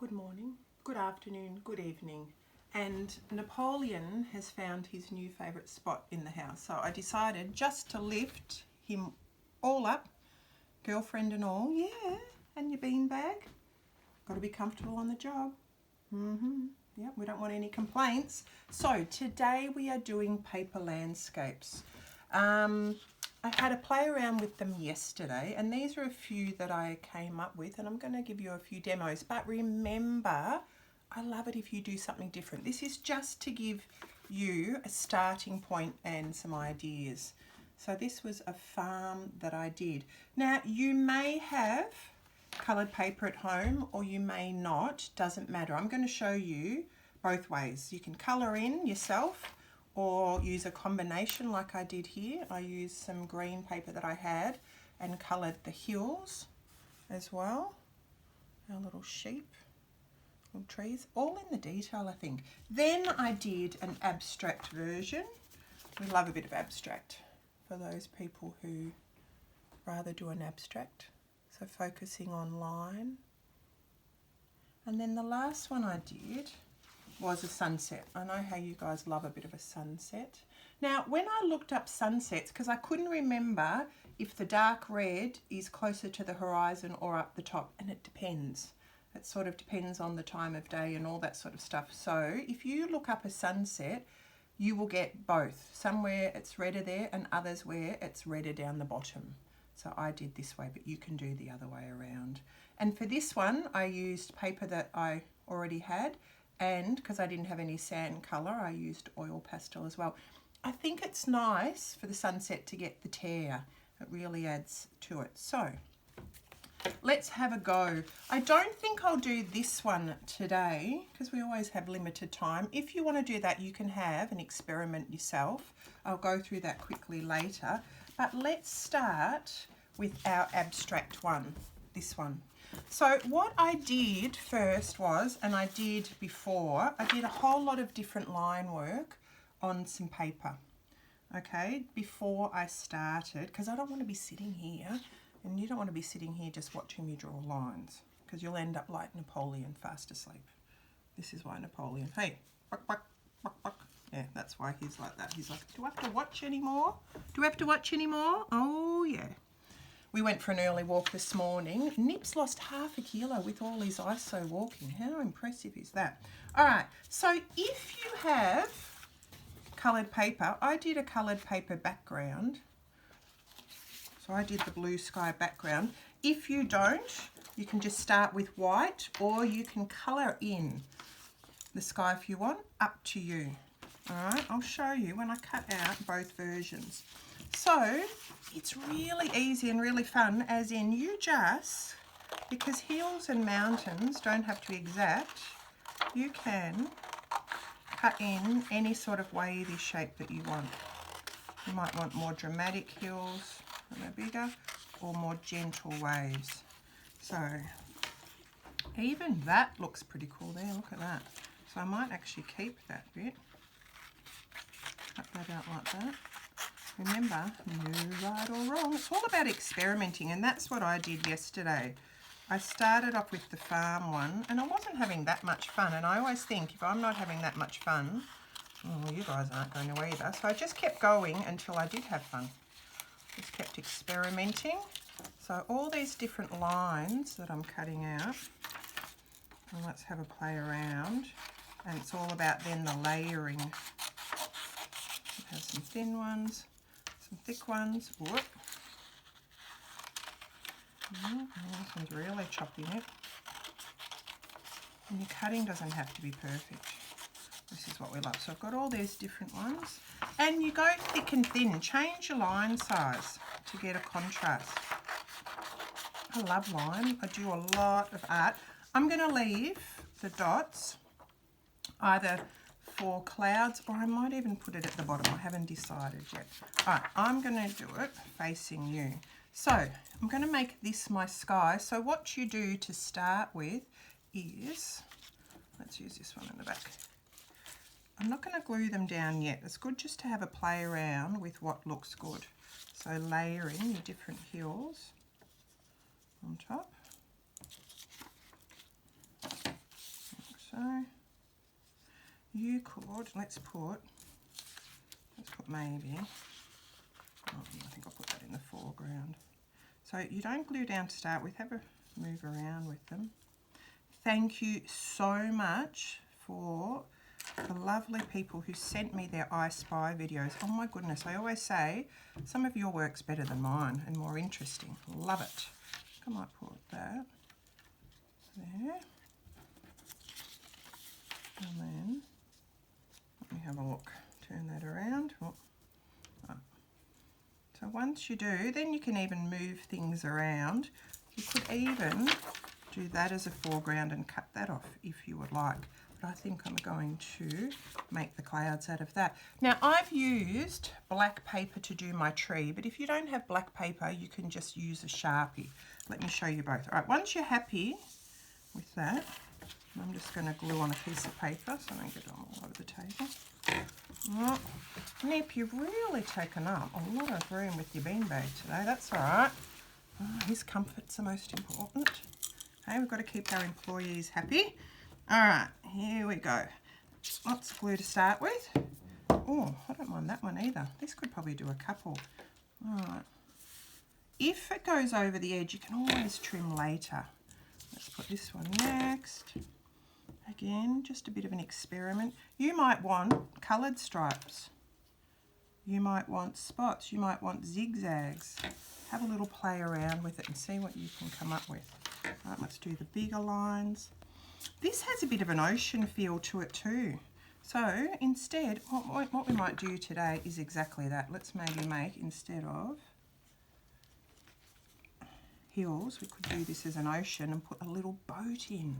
good morning, good afternoon, good evening. And Napoleon has found his new favourite spot in the house. So I decided just to lift him all up, girlfriend and all. Yeah, and your beanbag. Got to be comfortable on the job. Yeah, we don't want any complaints. So today we are doing paper landscapes. I had a play around with them yesterday, and these are a few that I came up with, and I'm going to give you a few demos. But remember, I love it if you do something different. This is just to give you a starting point and some ideas. So this was a farm that I did. Now, you may have coloured paper at home or you may not, doesn't matter. I'm going to show you both ways. You can colour in yourself or use a combination like I did here. I used some green paper that I had and coloured the hills as well. Our little sheep, little trees, all in the detail I think. Then I did an abstract version. We love a bit of abstract for those people who rather do an abstract. So focusing on line. And then the last one I did was a sunset. I know how you guys love a bit of a sunset. Now, when I looked up sunsets, because I couldn't remember if the dark red is closer to the horizon or up the top, and it depends. It sort of depends on the time of day and all that sort of stuff. So if you look up a sunset, you will get both. Somewhere it's redder there and others where it's redder down the bottom. So I did this way, but you can do the other way around. And for this one, I used paper that I already had, and because I didn't have any sand colour, I used oil pastel as well. I think it's nice for the sunset to get the tear. It really adds to it. So let's have a go. I don't think I'll do this one today because we always have limited time. If you want to do that, you can have an experiment yourself. I'll go through that quickly later. But let's start with our abstract one, this one. So what I did first was, and I did before, I did a whole lot of different line work on some paper, okay, before I started, because I don't want to be sitting here, and you don't want to be sitting here just watching me draw lines, because you'll end up like Napoleon, fast asleep. This is why Napoleon, hey, buck, buck, buck, buck. Yeah, that's why he's like that. He's like, do I have to watch anymore? Do I have to watch anymore? Oh, yeah. We went for an early walk this morning. Nip's lost ½ kilo with all his ISO walking. How impressive is that? All right, so if you have coloured paper, I did a coloured paper background. So I did the blue sky background. If you don't, you can just start with white, or you can colour in the sky if you want, up to you. All right, I'll show you when I cut out both versions. So it's really easy and really fun, as in you just, because hills and mountains don't have to be exact, you can cut in any sort of wavy shape that you want. You might want more dramatic hills, that are bigger, or more gentle waves. So even that looks pretty cool there, look at that. So I might actually keep that bit. Cut that out like that. Remember, no right or wrong. It's all about experimenting, and that's what I did yesterday. I started off with the farm one, and I wasn't having that much fun, and I always think if I'm not having that much fun, well, you guys aren't going to either. So I just kept going until I did have fun. Just kept experimenting. So all these different lines that I'm cutting out, and let's have a play around, and it's all about then the layering. It has some thin ones, some thick ones. Whoop. Oh, this one's really chopping it. And your cutting doesn't have to be perfect. This is what we love. So I've got all these different ones. And you go thick and thin. Change your line size to get a contrast. I love line. I do a lot of art. I'm going to leave the dots either for clouds, or I might even put it at the bottom. I haven't decided yet. All right, I'm going to do it facing you. So I'm going to make this my sky. So what you do to start with is, let's use this one in the back. I'm not going to glue them down yet. It's good just to have a play around with what looks good. So layering your different hills on top. So you could, let's put maybe, oh, I think I'll put that in the foreground. So you don't glue down to start with, have a move around with them. Thank you so much for the lovely people who sent me their I Spy videos. Oh my goodness, I always say some of your work's better than mine and more interesting. Love it. I might put that there. And then, let me have a look. Turn that around. Oh. So once you do, then you can even move things around. You could even do that as a foreground and cut that off if you would like. But I think I'm going to make the clouds out of that. Now I've used black paper to do my tree, but if you don't have black paper, you can just use a Sharpie. Let me show you both. All right, once you're happy with that, I'm just going to glue on a piece of paper so I don't get it all over the table. Oh, Nip, you've really taken up a lot of room with your beanbag today. That's all right. Oh, his comfort's the most important. Okay, we've got to keep our employees happy. All right, here we go. Lots of glue to start with. Oh, I don't mind that one either. This could probably do a couple. All right. If it goes over the edge, you can always trim later. Let's put this one next. Again, just a bit of an experiment. You might want coloured stripes. You might want spots. You might want zigzags. Have a little play around with it and see what you can come up with. Right, let's do the bigger lines. This has a bit of an ocean feel to it too. So instead, what we might do today is exactly that. Let's maybe make, instead of hills, we could do this as an ocean and put a little boat in.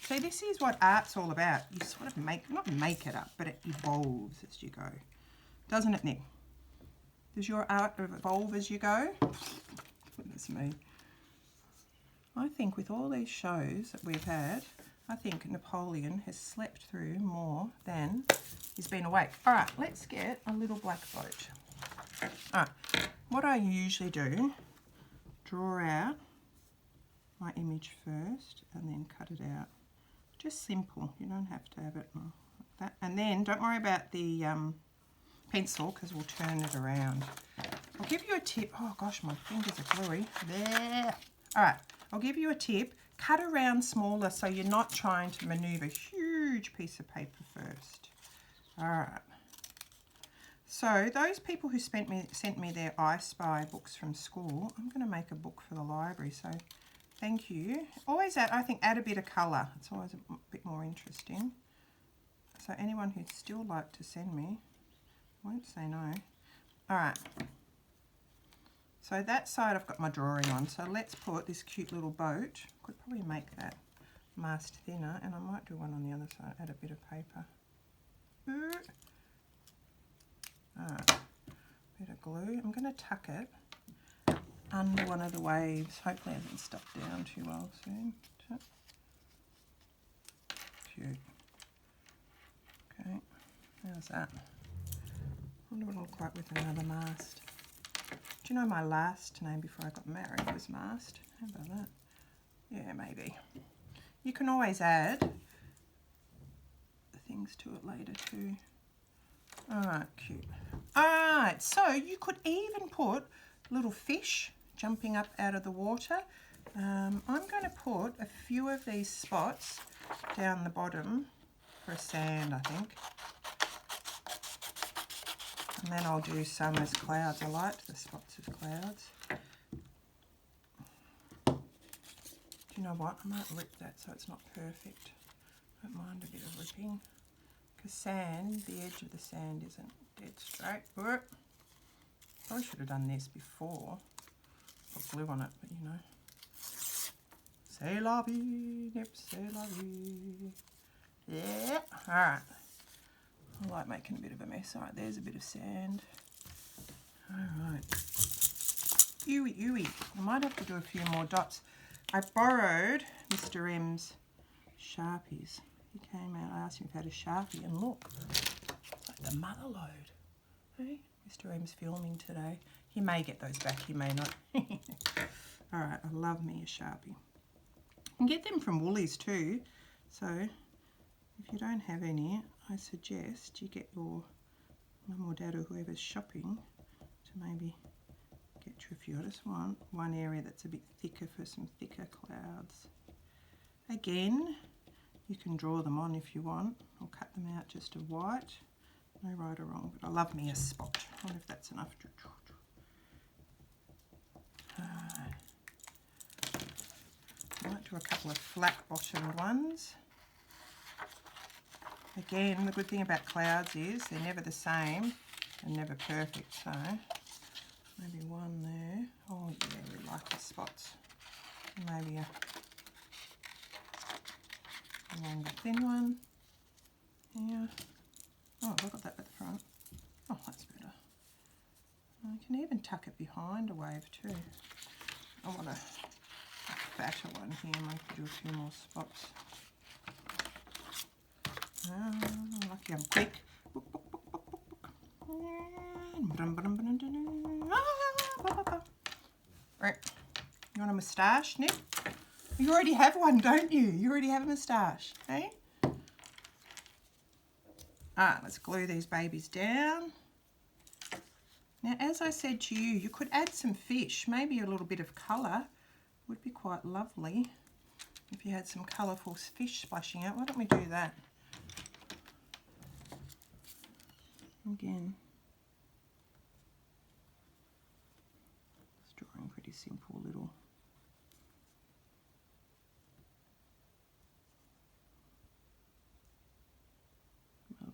So this is what art's all about. You sort of not make it up, but it evolves as you go. Doesn't it, Nick? Does your art evolve as you go? Goodness me. I think with all these shows that we've had, I think Napoleon has slept through more than he's been awake. All right, let's get a little black boat. All right, what I usually do, draw out my image first and then cut it out. Just simple, you don't have to have it like that. And then don't worry about the pencil because we'll turn it around. I'll give you a tip. Oh gosh, my fingers are gluey. There. All right, I'll give you a tip. Cut around smaller so you're not trying to maneuver a huge piece of paper first. All right. So those people who sent me their I Spy books from school, I'm going to make a book for the library. So thank you. Always add a bit of colour. It's always a bit more interesting. So anyone who'd still like to send me, won't say no. All right. So that side I've got my drawing on. So let's put this cute little boat. Could probably make that mast thinner, and I might do one on the other side. Add a bit of paper. Bit of glue. I'm going to tuck it under one of the waves. Hopefully it hasn't stuck down too well soon. Cute. Okay, how's that? I wonder what it'll look like with another mast. Do you know my last name before I got married was Mast? How about that? Yeah, maybe. You can always add things to it later too. Alright, cute. Alright, so you could even put little fish jumping up out of the water. I'm going to put a few of these spots down the bottom for a sand, I think. And then I'll do some as clouds. I liked the spots as clouds. Do you know what? I might rip that so it's not perfect. I don't mind a bit of ripping. Because sand, the edge of the sand isn't dead straight. Probably should have done this before. Put glue on it, but you know. C'est la vie, Nip, c'est la vie. Yeah, alright. I like making a bit of a mess. Alright, there's a bit of sand. Alright. Ooey. I might have to do a few more dots. I borrowed Mr. M's Sharpies. He came out, I asked him if he had a Sharpie, and look, it's like the mother load. Hey, Mr. M's filming today. He may get those back, he may not. Alright, I love me a Sharpie. You can get them from Woolies too. So if you don't have any, I suggest you get your mum or dad or whoever's shopping to maybe get you a few. I just want one area that's a bit thicker for some thicker clouds. Again, you can draw them on if you want, or cut them out just to white. No right or wrong, but I love me a spot. I wonder if that's enough. I might do a couple of flat bottomed ones. Again, the good thing about clouds is they're never the same and never perfect, so maybe one there. Oh yeah, we like the spots. Maybe a longer thin one. Yeah. Oh, I've got that at the front. Oh, that's better. I can even tuck it behind a wave too. I want a fatter one here. Maybe do a few more spots. Lucky I'm quick. Right. You want a moustache, Nick? You already have one, don't you? You already have a moustache, eh? Let's glue these babies down. Now, as I said to you, you could add some fish, maybe a little bit of colour would be quite lovely if you had some colourful fish splashing out. Why don't we do that? Again, just drawing pretty simple little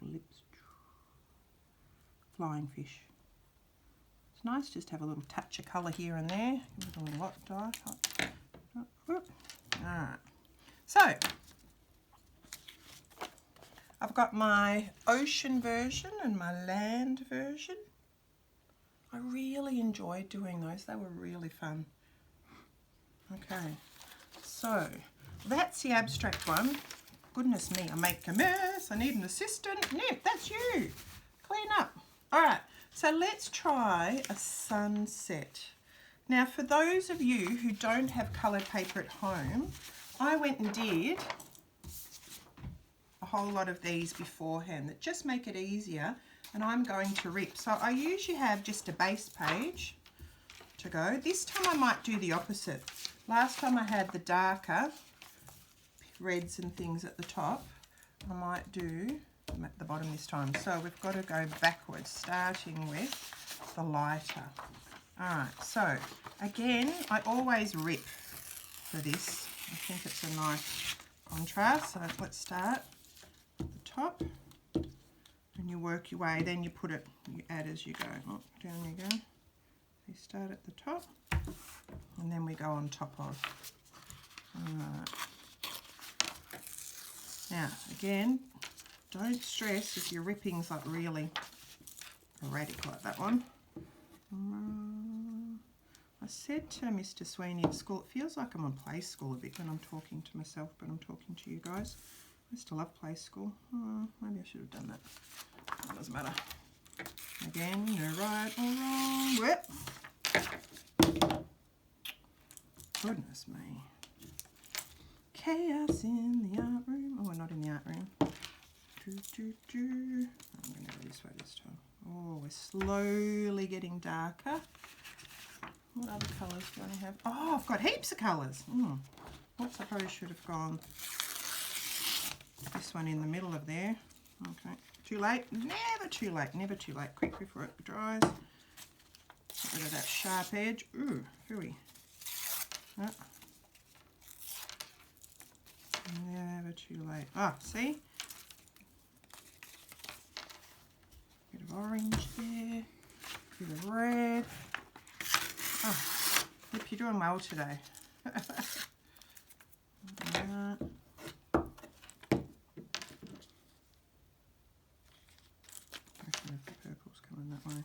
lips. Flying fish. It's nice just to have a little touch of colour here and there. Give it a little lot dye. Alright, so I've got my ocean version and my land version. I really enjoyed doing those. They were really fun. Okay, so that's the abstract one. Goodness me, I make a mess. I need an assistant. Nip, that's you. Clean up. All right, so let's try a sunset. Now, for those of you who don't have coloured paper at home, I went and did a whole lot of these beforehand that just make it easier, and I'm going to rip. So I usually have just a base page to go. This time I might do the opposite. Last time I had the darker reds and things at the top. I might do them at the bottom this time. So we've got to go backwards, starting with the lighter. All right, so again, I always rip for this. I think it's a nice contrast. So let's start at the top and you work your way. Then you put it, you add as you go. Oh, down you go. You start at the top and then we go on top of. All right. Now, again, don't stress if your ripping's like really erratic like that one. I said to Mr. Sweeney at school, it feels like I'm on play school a bit when I'm talking to myself, but I'm talking to you guys. I used to love play school. Maybe I should have done that. It doesn't matter. Again, no right or wrong. Whip. Goodness me. Chaos in the art room. Oh, we're not in the art room. I'm going to go this way this time. Oh, we're slowly getting darker. What other colours do I have? Oh, I've got heaps of colours. Oops, I probably should have gone this one in the middle of there. Okay, too late? Never too late, never too late. Quick before it dries. Get rid of that sharp edge. Ooh, very. Oh. Never too late. Ah, see? Bit of orange there. Bit of red. Oh, Yep, you're doing well today. The purple's coming that way.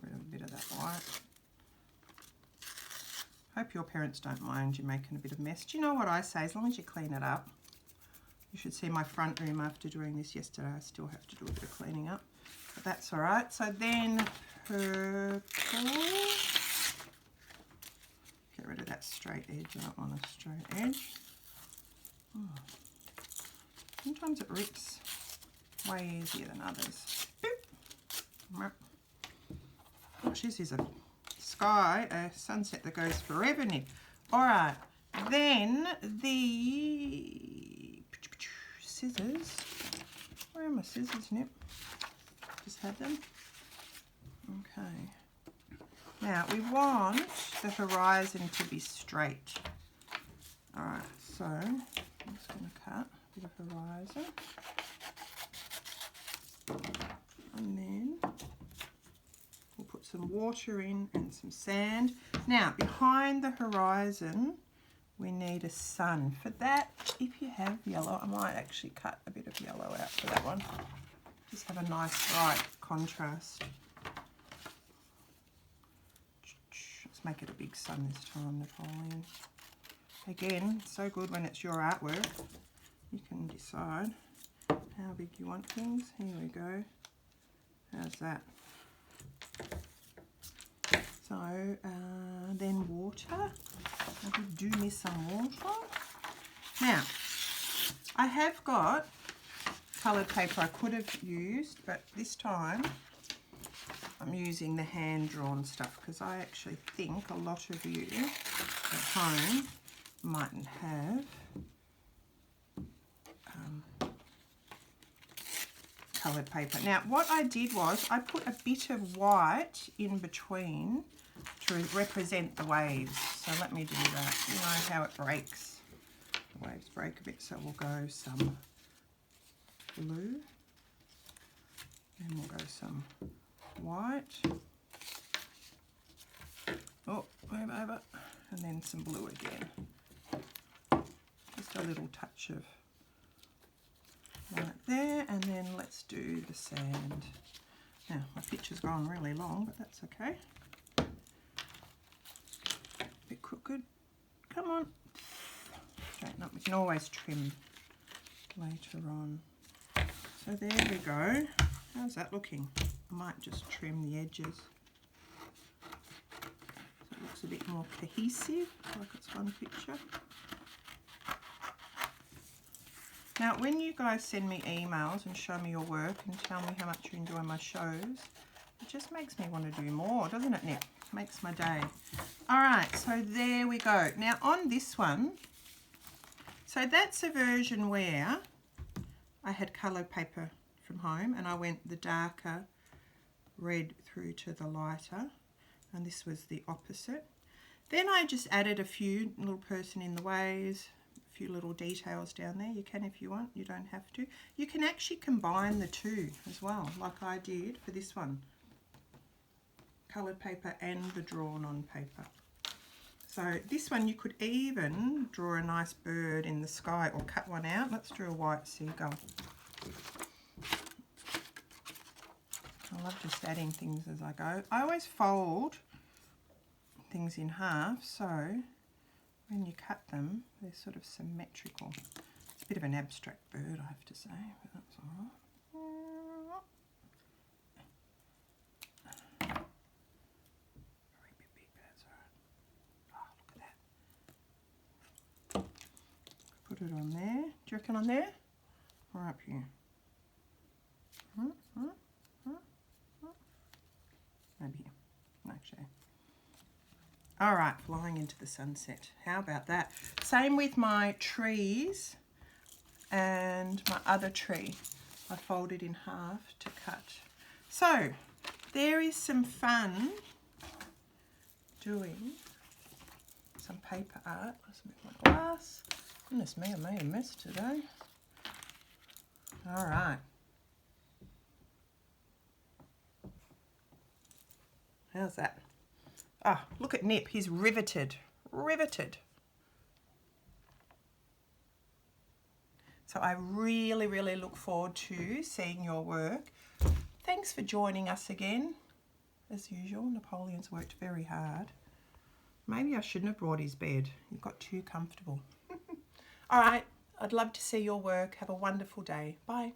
A bit of that white. Hope your parents don't mind you making a bit of mess. Do you know what I say? As long as you clean it up. You should see my front room after doing this yesterday. I still have to do a bit of cleaning up, but that's all right. So then purple. Get rid of that straight edge. I don't want a straight edge. Sometimes it rips way easier than others. Boop. Gosh, this is a sunset that goes forever, Nick. All right, then the scissors. Where are my scissors, Nip? Just had them. Okay. Now we want the horizon to be straight. All right, so I'm just going to cut a bit of horizon. And then we'll put some water in and some sand. Now, behind the horizon, we need a sun. For that, if you have yellow, I might actually cut a bit of yellow out for that one. Just have a nice bright contrast. Let's make it a big sun this time, Napoleon. Again, so good when it's your artwork. You can decide how big you want things. Here we go. How's that? So then water. I do miss some water. Now, I have got coloured paper I could have used, but this time I'm using the hand-drawn stuff because I actually think a lot of you at home mightn't have coloured paper. Now, what I did was I put a bit of white in between to represent the waves. So let me do that. You know how it breaks. The waves break a bit, so we'll go some blue. And we'll go some white. Oh, move over. And then some blue again. Just a little touch of right there, and then let's do the sand. Now, my picture's gone really long, but that's okay. A bit crooked. Come on. Straighten up. We can always trim later on. So there we go. How's that looking? I might just trim the edges so it looks a bit more cohesive, like it's one picture. Now, when you guys send me emails and show me your work and tell me how much you enjoy my shows, it just makes me want to do more, doesn't it, Nick? Makes my day. All right, so there we go. Now, on this one, so that's a version where I had coloured paper from home and I went the darker red through to the lighter, and this was the opposite. Then I just added a few little person in the waves, few little details down there. You can if you want, you don't have to. You can actually combine the two as well, like I did for this one. Coloured paper and the drawn on paper. So this one you could even draw a nice bird in the sky or cut one out. Let's draw a white seagull. I love just adding things as I go. I always fold things in half, so when you cut them, they're sort of symmetrical. It's a bit of an abstract bird, I have to say, but that's all right. Very big, that's all right. Oh, look at that. Put it on there. Do you reckon on there? Or up here? Maybe here. Actually. All right, flying into the sunset. How about that? Same with my trees and my other tree. I folded in half to cut. So there is some fun doing some paper art. Let's move my glass. Goodness me, I made a mess today. All right. How's that? Ah, look at Nip, he's riveted, riveted. So I really, really look forward to seeing your work. Thanks for joining us again. As usual, Napoleon's worked very hard. Maybe I shouldn't have brought his bed. He got too comfortable. All right, I'd love to see your work. Have a wonderful day. Bye.